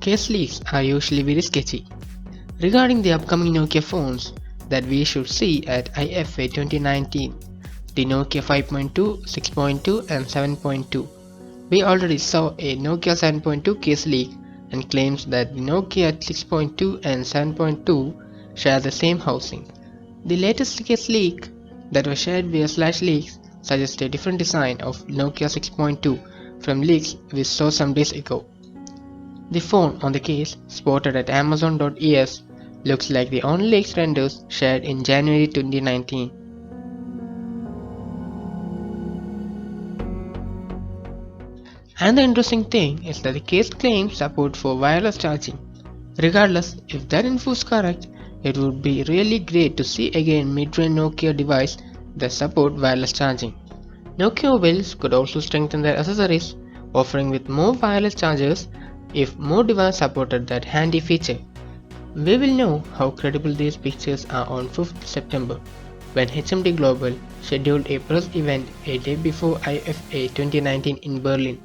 case leaks are usually very sketchy. Regarding the upcoming Nokia phones that we should see at IFA 2019, the Nokia 5.2, 6.2 and 7.2. We already saw a Nokia 7.2 case leak and claims that the Nokia 6.2 and 7.2 share the same housing. The latest case leak that was shared via /leaks suggests a different design of Nokia 6.2 from leaks we saw some days ago. The phone on the case, spotted at Amazon.es, looks like the OnLeaks renders shared in January 2019. And the interesting thing is that the case claims support for wireless charging. Regardless, if that info is correct, it would be really great to see again mid-range Nokia device that support wireless charging. Nokia mobiles could also strengthen their accessories, offering with more wireless chargers if more devices supported that handy feature. We will know how credible these pictures are on 5th September, when HMD Global scheduled a press event a day before IFA 2019 in Berlin.